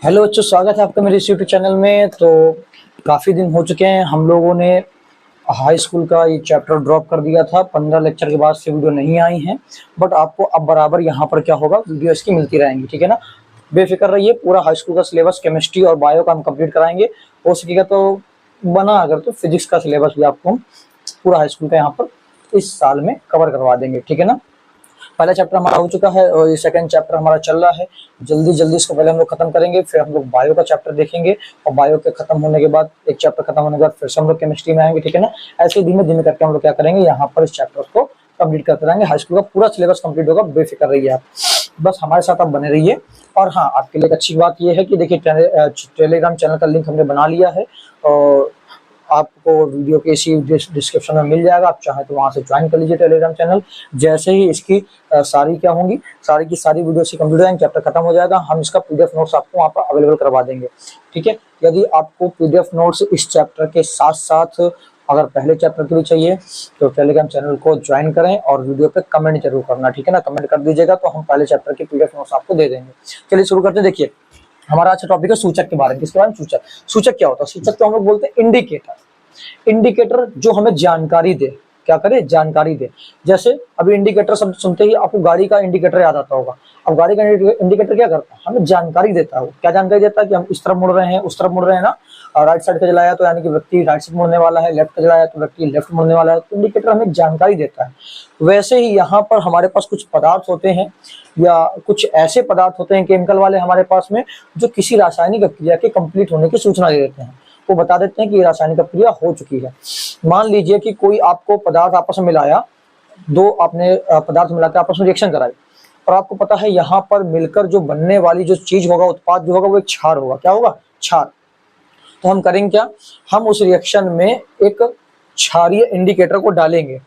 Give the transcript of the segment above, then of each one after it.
Hello बच्चों, स्वागत है आपका मेरे इस यूट्यूब चैनल में। तो काफ़ी दिन हो चुके हैं, हम लोगों ने हाई स्कूल का ये चैप्टर ड्रॉप कर दिया था। 15 लेक्चर के बाद से वीडियो नहीं आई हैं, बट आपको अब बराबर यहाँ पर क्या होगा, वीडियो इसकी मिलती रहेंगी, ठीक है ना। बेफिक्र रहिए, पूरा हाई स्कूल का सिलेबस केमिस्ट्री और बायो का हम कंप्लीट कराएंगे। हो सकेगा तो बना अगर तो फिजिक्स का सिलेबस भी आपको हम पूरा हाई स्कूल का यहाँ पर इस साल में कवर करवा देंगे, ठीक है ना। पहला चैप्टर हमारा हो चुका है और ये सेकंड चैप्टर हमारा चल रहा है। जल्दी जल्दी इसको पहले हम लोग खत्म करेंगे, फिर हम लोग बायो का चैप्टर देखेंगे और बायो के खत्म होने के बाद एक चैप्टर खत्म होने के बाद फिर से हम लोग केमिस्ट्री में आएंगे, ठीक है ना। ऐसे धीमे धीमे करके हम लोग क्या करेंगे, यहाँ पर इस चैप्टर को कंप्लीट करते रहेंगे। हाई स्कूल का पूरा सिलेबस कंप्लीट होगा, बेफिक्र रहिए आप, बस हमारे साथ आप बने रहिए। और हाँ, आपके लिए एक अच्छी बात यह है कि देखिए टेलीग्राम चैनल का लिंक हमने बना लिया है और आपको वीडियो के इसी डिस्क्रिप्शन में मिल जाएगा। आप चाहें तो वहां से ज्वाइन कर लीजिए टेलीग्राम चैनल। जैसे ही इसकी सारी क्या होंगी, सारी की सारी वीडियो से कंप्लीट हो जाएंगे, चैप्टर खत्म हो जाएगा, हम इसका पीडीएफ नोट्स आपको वहाँ पर अवेलेबल करवा देंगे, ठीक है। यदि आपको पीडीएफ नोट्स इस चैप्टर के साथ साथ अगर पहले चैप्टर के लिए चाहिए तो टेलीग्राम चैनल को ज्वाइन करें और वीडियो पे कमेंट जरूर करना, ठीक है ना। कमेंट कर दीजिएगा तो हम पहले चैप्टर के पीडीएफ नोट्स आपको दे देंगे। चलिए शुरू करते हैं। देखिए हमारा अच्छा टॉपिक है सूचक के बारे में। किसके बारे में? सूचक। सूचक क्या होता है? सूचक तो हम लोग बोलते हैं इंडिकेटर। इंडिकेटर जो हमें जानकारी दे, क्या करे, जानकारी दे। जैसे अभी इंडिकेटर शब्द सुनते ही आपको गाड़ी का इंडिकेटर याद आता होगा। अब गाड़ी का इंडिकेटर क्या करता है? हमें जानकारी देता है। क्या जानकारी देता है? कि हम इस तरफ मुड़ रहे हैं, उस तरफ मुड़ रहे हैं ना। राइट साइड का जलाया तो यानी कि व्यक्ति राइट साइड मुड़ने वाला है, लेफ्ट का जलाया तो व्यक्ति लेफ्ट मुड़ने वाला है। तो इंडिकेटर हमें जानकारी देता है। वैसे ही यहाँ पर हमारे पास कुछ पदार्थ होते हैं या कुछ ऐसे पदार्थ होते हैं केमिकल वाले हमारे पास में, जो किसी रासायनिक क्रिया के कंप्लीट होने की सूचना दे देते हैं। वो बता देते हैं कि ये रासायनिक क्रिया हो चुकी है। मान लीजिए कि कोई आपको पदार्थ आपस में मिलाया, दो आपने पदार्थ मिलाकर आपस में रिएक्शन कराई और आपको पता है यहाँ पर मिलकर जो बनने वाली जो चीज होगा, उत्पाद जो होगा, वो एक क्षार होगा। क्या होगा? क्षार। तो हम करेंगे क्या, हम उस रिएक्शन में एक क्षारीय इंडिकेटर को डालेंगे।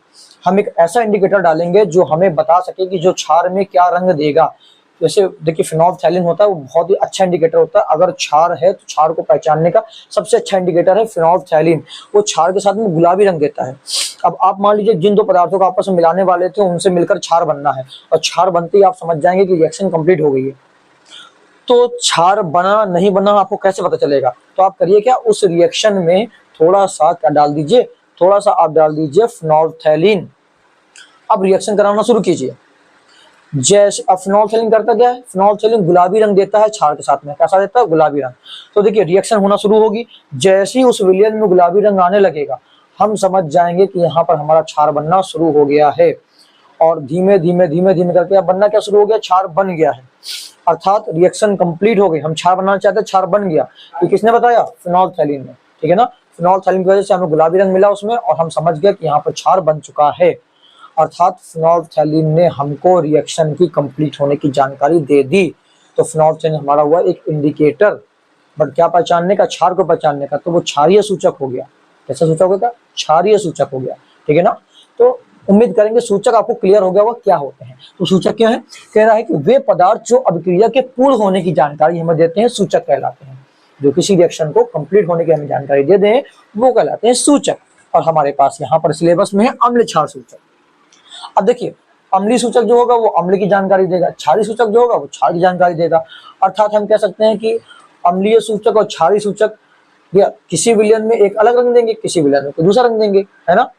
हम एक ऐसा इंडिकेटर डालेंगे जो हमें बता सके कि जो क्षार में क्या रंग देगा। जैसे देखिए फिनोल्फथैलीन होता है, वो बहुत ही अच्छा इंडिकेटर होता है। अगर क्षार है तो क्षार को पहचानने का सबसे अच्छा इंडिकेटर है फिनोल्फथैलीन। वो क्षार के साथ में गुलाबी रंग देता है। अब आप मान लीजिए जिन दो पदार्थों को आपस में मिलाने वाले थे उनसे मिलकर क्षार बनना है और क्षार बनते ही आप समझ जाएंगे कि रिएक्शन कंप्लीट हो गई है। तो क्षार बना नहीं बना आपको कैसे पता चलेगा? तो आप करिए क्या, उस रिएक्शन में थोड़ा सा क्या डाल दीजिए, थोड़ा सा आप डाल दीजिए फिनोल्फथैलीन। अब रिएक्शन कराना शुरू कीजिए। जैसे अब फिनोल्फथैलीन करता क्या है, फिनोल्फथैलीन गुलाबी रंग देता है क्षार के साथ में। कैसा देता है? गुलाबी रंग। तो देखिए रिएक्शन होना शुरू होगी। जैसे ही उस विलयन में गुलाबी रंग आने लगेगा, हम समझ जाएंगे कि यहाँ पर हमारा क्षार बनना शुरू हो गया है। और धीमे धीमे धीमे धीमे करके अब बनना क्या शुरू हो गया, क्षार बन गया है। अर्थात रिएक्शन कंप्लीट हो गई। हम क्षार बनाना चाहते हैं, क्षार बन गया। ये किसने बताया? फिनोल्फथैलीन ने, ठीक है ना। फिनोल्फथैलीन की वजह से हमें गुलाबी रंग मिला उसमें और हम समझ गए कि यहाँ पर क्षार बन चुका है। अर्थात फिनोल्फथैलीन ने हमको रिएक्शन की कंप्लीट होने की जानकारी दे दी। तो फिनोल्फथैलीन हमारा हुआ एक इंडिकेटर, बट क्या पहचानने का? क्षार को पहचानने का। तो वो क्षारीय सूचक हो गया। कैसा सूचक होगा? क्षारीय सूचक हो गया, ठीक है ना। तो उम्मीद करेंगे सूचक आपको क्लियर हो गया होगा क्या होते हैं। तो सूचक क्या है? कह रहा है कि वे पदार्थ जो अभिक्रिया के पूर्ण होने की जानकारी हमें देते हैं, सूचक कहलाते हैं। जो किसी रिएक्शन को कंप्लीट होने की हमें जानकारी दे दें, वो कहलाते हैं सूचक। और हमारे पास यहाँ पर सिलेबस में है अम्ल क्षार सूचक। अब देखिए अम्लीय सूचक जो होगा वो अम्ल की जानकारी देगा, क्षारीय सूचक जो होगा वो क्षार की जानकारी देगा। अर्थात हम कह सकते हैं कि अम्लीय सूचक और क्षारीय सूचक या किसी विलयन में एक अलग रंग देंगे, किसी विलयन में कोई दूसरा रंग देंगे, है ना।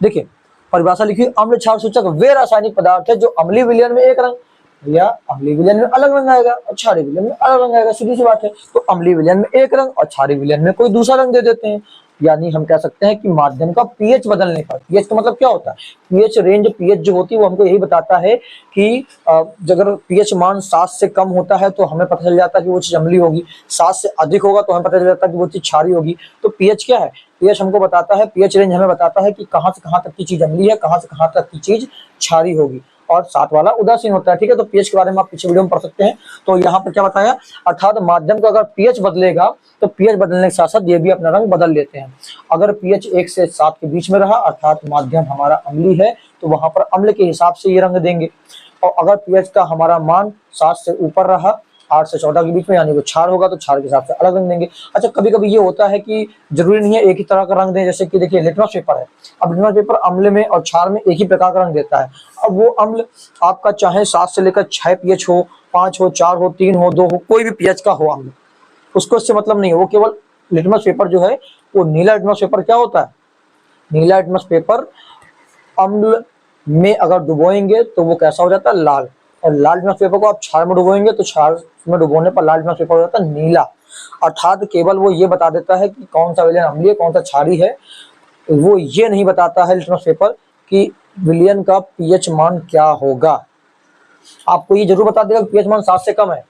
देखिए परिभाषा लिखिए, अम्ल क्षार सूचक वे रासायनिक पदार्थ है जो अम्लीय विलयन में एक रंग या अम्लीय विलयन में अलग रंग आएगा और क्षारीय विलयन में अलग रंग आएगा। सीधी सी बात है। तो अम्लीय विलयन में एक रंग और क्षारीय विलयन में कोई दूसरा रंग दे देते हैं। यानी हम कह सकते हैं कि माध्यम का पीएच बदलने पर। पीएच का मतलब क्या होता है? पीएच रेंज, पीएच जो होती है वो हमको यही बताता है कि अगर पीएच मान 7 से कम होता है तो हमें पता चल जाता है कि वो चीज अम्लीय होगी। 7 से अधिक होगा तो हमें पता चल जाता है कि वो चीज क्षारीय होगी। तो पीएच क्या है? पीएच हमको बताता है, पीएच रेंज हमें बताता है कि कहाँ से कहाँ तक की चीज अम्लीय है, कहाँ से कहाँ तक की चीज क्षारीय होगी। और 7 वाला उदासीन होता है, ठीक है। तो पीएच के बारे में आप पीछे वीडियो में पढ़ सकते हैं। तो यहाँ पर क्या बताया, अर्थात माध्यम का अगर पीएच बदलेगा तो पीएच बदलने के साथ साथ ये भी अपना रंग बदल लेते हैं। अगर पीएच 1 से 7 के बीच में रहा अर्थात माध्यम हमारा अम्लीय है तो वहां पर अम्ल के हिसाब से ये रंग देंगे। और अगर पीएच का हमारा मान 7 से ऊपर रहा, 8 से 14 के बीच में, यानी वो क्षार होगा तो क्षार के हिसाब से अलग रंग देंगे। अच्छा कभी कभी ये होता है कि जरूरी नहीं है एक ही तरह का रंग दें। जैसे कि देखिए लिटमस पेपर है। अब लिटमस पेपर अम्ल में और क्षार में एक ही प्रकार का रंग देता है। अब वो अम्ल आपका चाहे 7 से लेकर 6 पीएच हो, 5 हो, 4 हो, 3 हो, 2 हो, कोई भी पीएच का हो अम्ल, उसको इससे मतलब नहीं है, वो केवल लिटमस पेपर जो है वो नीला लिटमस पेपर क्या होता है, नीला लिटमस पेपर अम्ल में अगर डुबोएंगे तो वो कैसा हो जाता है, लाल। और लाल लिटमस पेपर को आप क्षार में डुबोएंगे तो क्षार में डुबोने पर लाल लिटमस पेपर हो जाता है नीला। अर्थात केवल वो ये बता देता है कि कौन सा विलयन अम्लीय कौन सा क्षारी है, वो ये नहीं बताता है लिटमस पेपर कि विलयन का पीएच मान क्या होगा। आपको ये जरूर बता देगा कि पीएच मान 7 से कम है।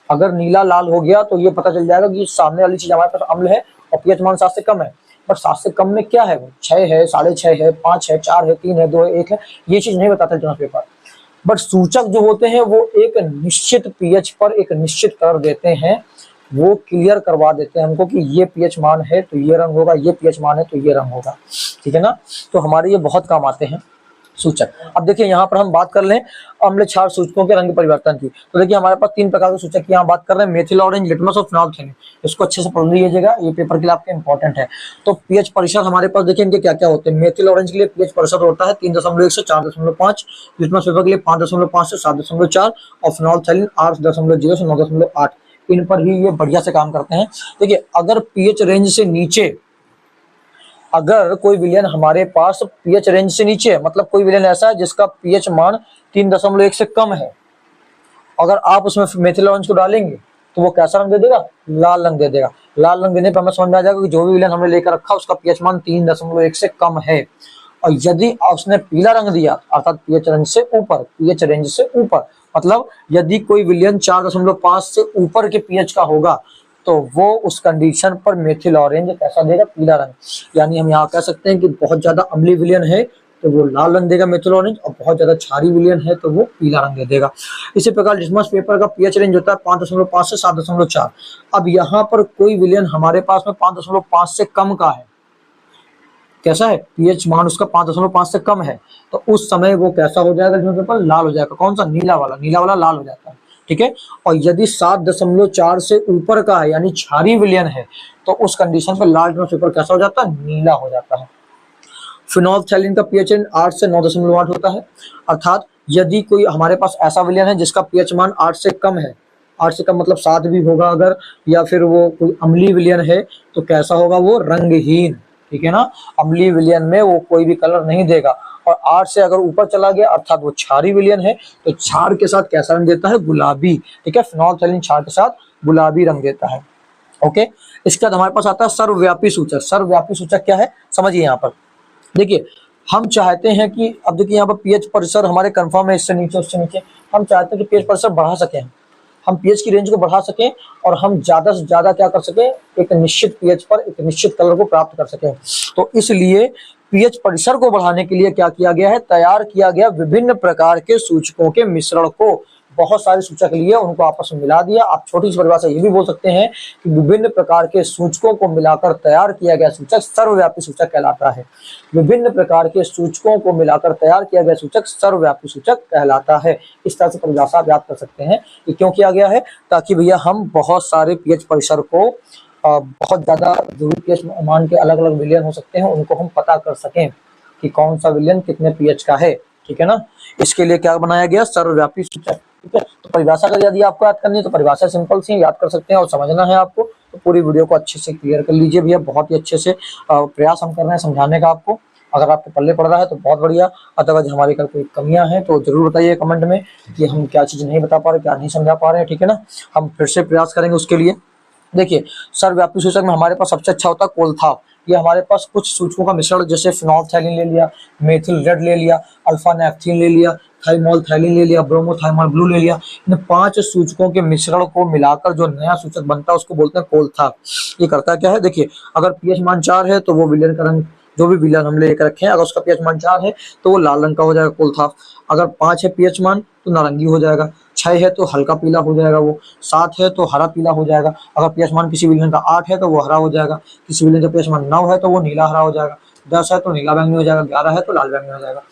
अगर नीला लाल हो गया तो ये पता चल जाएगा कि सामने वाली चीज हमारे पास अम्ल है और पीएच मान 7 से कम है। पर 7 से कम में क्या है, 6 है, 6.5 है, 5 है, 4 है, 3 है, 2 है, 1 है, ये चीज नहीं बताता लिटमस पेपर। बट सूचक जो होते हैं वो एक निश्चित पीएच पर एक निश्चित कलर देते हैं, वो क्लियर करवा देते हैं हमको कि ये पीएच मान है तो ये रंग होगा, ये पीएच मान है तो ये रंग होगा, ठीक है ना। तो हमारे ये बहुत काम आते हैं सूचक। अब देखिए यहाँ पर हम बात कर लें अम्ल क्षार सूचकों के रंग परिवर्तन की। तो देखिए हमारे पास 3 प्रकार के सूचक की यहाँ बात कर रहे हैं, मेथिल ऑरेंज, लिटमस और फिनोल्फथालीन। इसको अच्छे से पढ़ लीजिएगा, ये पेपर के लिए आपके इंपॉर्टेंट है। तो पीएच परिसर हमारे पास देखिए इनके क्या क्या होते हैं। मेथिल ऑरेंज के लिए पीएच परिसर होता है 3.1 से 4.5, लिटमस पेपर के लिए 5.5 से 7.4 और फिनोल्फथालीन 8.0 से 9.8। इन पर ही ये बढ़िया से काम करते हैं। देखिए अगर पीएच रेंज से नीचे, अगर कोई विलयन हमारे पास पीएच रेंज से नीचे है, मतलब कोई विलयन ऐसा है जिसका पीएच मान 3.1 से कम है, अगर आप उसमें मेथिल ऑरेंज को डालेंगे तो वो कैसा रंग दे देगा, लाल रंग दे देगा। लाल रंग देने पर हमें समझ में आ जाएगा कि जो भी विलयन हमने लेकर रखा उसका पीएच मान 3.1 से कम है। और यदि उसने पीला रंग दिया अर्थात पीएच रेंज से ऊपर, पीएच रेंज से ऊपर मतलब यदि कोई विलयन 4.5 से ऊपर के पीएच का होगा तो वो उस कंडीशन पर मेथिल ऑरेंज कैसा देगा, पीला रंग। यानी हम यहाँ कह सकते हैं कि बहुत ज्यादा अम्लीय विलयन है तो वो लाल रंग देगा मेथिल ऑरेंज, और बहुत ज्यादा क्षारी विलयन है तो वो पीला रंग दे देगा। इसी प्रकार लिटमस पेपर का पीएच रेंज होता है 5.5 से 7.4। अब यहाँ पर कोई विलयन हमारे पास में 5.5 से कम का है, कैसा है, पीएच मान उसका 5.5 से कम है, तो उस समय वो कैसा हो जाएगा लिटमस पेपर, लाल हो जाएगा। कौन सा, नीला वाला, नीला वाला लाल हो जाता है, ठीक है। और यदि 7.4 से ऊपर का है यानी क्षारी विलयन है तो उस कंडीशन पर लाल लिटमस पेपर कैसा हो जाता है, नीला हो जाता है। फिनोल्फथालीन का पीएच 8 से 9.8 होता है। अर्थात यदि कोई हमारे पास ऐसा विलयन है जिसका पीएच मान 8 से कम है, 8 से कम मतलब 7 भी होगा अगर, या फिर वो कोई अम्लीय विलयन है तो कैसा होगा, वो रंगहीन, ठीक है ना। अम्लीय विलयन में वो कोई भी कलर नहीं देगा। और 8 से अगर ऊपर चला गया अर्थात वो क्षारी विलयन है तो क्षार के साथ कैसा रंग देता है, गुलाबी, ठीक है। फिनोल्फथालीन क्षार के साथ गुलाबी रंग देता है, ओके। इसके बाद हमारे पास आता है सर्वव्यापी सूचक। सर्वव्यापी सूचक क्या है, समझिए यहाँ पर। देखिए हम चाहते हैं कि अब देखिए यहाँ पर पीएच परिसर हमारे कंफर्म है, इससे नीचे उससे नीचे, हम चाहते हैं कि पीएच परिसर बढ़ा सकें, हम पीएच की रेंज को बढ़ा सकें और हम ज्यादा से ज्यादा क्या कर सकें, एक निश्चित पीएच पर एक निश्चित कलर को प्राप्त कर सकें। तो इसलिए पीएच परिसर को बढ़ाने के लिए क्या किया गया है, तैयार किया गया विभिन्न प्रकार के सूचकों के मिश्रण को। बहुत सारे सूचक लिए उनको आपस में मिला दिया। आप छोटी सी परिभाषा ये भी बोल सकते हैं कि विभिन्न प्रकार के सूचकों को मिलाकर तैयार किया गया सूचक सर्वव्यापी सूचक कहलाता है। विभिन्न प्रकार के सूचकों को मिलाकर तैयार किया गया सूचक सर्वव्यापी सूचक कहलाता है। इस तरह से परिभाषा आप याद कर सकते हैं। ये क्यों किया गया है, ताकि भैया हम बहुत सारे पीएच परिसर को बहुत ज्यादा जो भी पीएच मान के अलग अलग विलयन हो सकते हैं उनको हम पता कर सकें कि कौन सा विलयन कितने पीएच का है, ठीक है ना। इसके लिए क्या बनाया गया, सर्वव्यापी सूचक, ठीक है। तो परिभाषा का यदि आपको याद करनी है तो परिभाषा सिंपल सी याद कर सकते हैं, और समझना है आपको तो पूरी वीडियो को अच्छे से क्लियर कर लीजिए भैया। बहुत ही अच्छे से प्रयास हम कर रहे हैं समझाने का आपको। अगर आपको पल्ले पड़ रहा है तो बहुत बढ़िया, अदरवाइज हमारी अगर कोई कमियां हैं तो जरूर बताइए कमेंट में कि हम क्या चीज़ नहीं बता पा रहे, क्या नहीं समझा पा रहे हैं, ठीक है ना। हम फिर से प्रयास करेंगे उसके लिए। देखिए सर्वव्यापी सूचक में हमारे पास सबसे अच्छा होता है कोलथाप। ये हमारे पास कुछ सूचकों का मिश्रण, जैसे फिनोल्फथालीन ले लिया, मेथिल रेड ले लिया, अल्फा नेफ्थीन ले लिया, थाइमोल्थालीन ले लिया, ब्रोमोथाइमोल ब्लू ले लिया। इन 5 सूचकों के मिश्रण को मिलाकर जो नया सूचक बनता है उसको बोलते हैं कोलथाप। ये करता क्या है, देखिए अगर पीएच मान 4 है तो वो विलयन का रंग, जो भी विलयन हम लेकर रखे हैं अगर उसका पीएच मान 4 है तो वो लाल रंग का हो जाएगा कोलथाप। अगर 5 है पीएच मान तो नारंगी हो जाएगा, 6 है तो हल्का पीला हो जाएगा, वो 7 है तो हरा पीला हो जाएगा। अगर पीएच मान किसी विलयन का 8 है तो वो हरा हो जाएगा, किसी विलयन का पीएच मान 9 है तो वो नीला हरा हो जाएगा, 10 है तो नीला बैंगनी हो जाएगा, 11 है तो लाल बैंगनी हो जाएगा।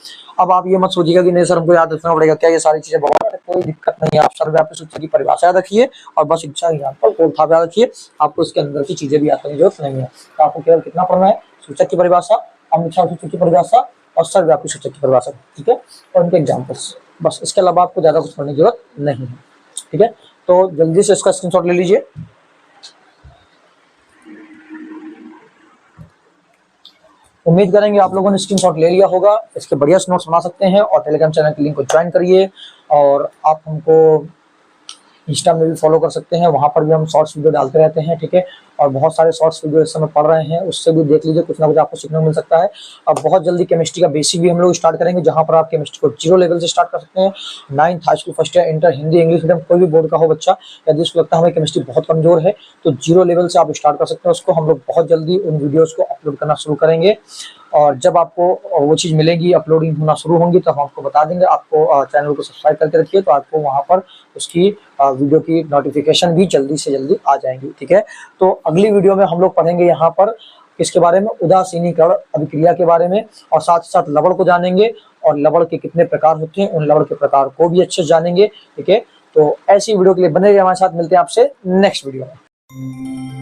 अब आप ये मत सोचिएगा कि नहीं सर हमको याद रखना पड़ेगा क्या ये सारी चीजें, बहुत कोई दिक्कत नहीं है। आप सर्वव्यापी सूचक की परिभाषा याद रखिए और बस इच्छा एग्जाम्पल कोलथाप याद रखिए, आपको इसके अंदर की चीजें भी याद करने की जरूरत नहीं है। तो आपको केवल कितना पढ़ना है, सूचक की परिभाषा, अमिच्छा सूचक की परिभाषा और सर्वव्यापी सूचक की परिभाषा, ठीक है, और उनके एग्जाम्पल्स, बस। इसके अलावा आपको ज्यादा कुछ पढ़ने की जरूरत नहीं है, ठीक है। तो जल्दी से इसका स्क्रीनशॉट ले लीजिए। उम्मीद करेंगे आप लोगों ने स्क्रीनशॉट ले लिया होगा। इसके बढ़िया से नोट्स बना सकते हैं और टेलीग्राम चैनल की लिंक को ज्वाइन करिए। और आप हमको इंस्टा में भी फॉलो कर सकते हैं, वहाँ पर भी हम शॉर्ट्स वीडियो डालते रहते हैं, ठीक है। और बहुत सारे शॉर्ट्स वीडियो इस समय पढ़ रहे हैं, उससे भी देख लीजिए, कुछ ना कुछ आपको सीखने को मिल सकता है। अब बहुत जल्दी केमिस्ट्री का बेसिक भी हम लोग स्टार्ट करेंगे, जहाँ पर आप केमिस्ट्री को 0 लेवल से स्टार्ट कर सकते हैं। 9th high school first year inter Hindi English medium कोई भी बोर्ड का हो बच्चा, यदि उसको लगता है हमें केमिस्ट्री बहुत कमजोर है तो 0 लेवल से आप स्टार्ट कर सकते हैं उसको। हम लोग बहुत जल्दी उन वीडियोज़ को अपलोड करना शुरू करेंगे और जब आपको वो चीज़ मिलेगी, अपलोडिंग होना शुरू होंगी, तो हम आपको बता देंगे। आपको चैनल को सब्सक्राइब करके रखिए, तो आपको वहाँ पर उसकी वीडियो की नोटिफिकेशन भी जल्दी से जल्दी आ जाएंगी, ठीक है। तो अगली वीडियो में हम लोग पढ़ेंगे यहाँ पर किसके बारे में, उदासीनीकरण अभिक्रिया के बारे में, और साथ ही साथ लवण को जानेंगे और लवण के कितने प्रकार होते हैं, उन लवण के प्रकार को भी अच्छे से जानेंगे, ठीक है। तो ऐसी वीडियो के लिए बने रहिए हमारे साथ, मिलते हैं आपसे नेक्स्ट वीडियो में।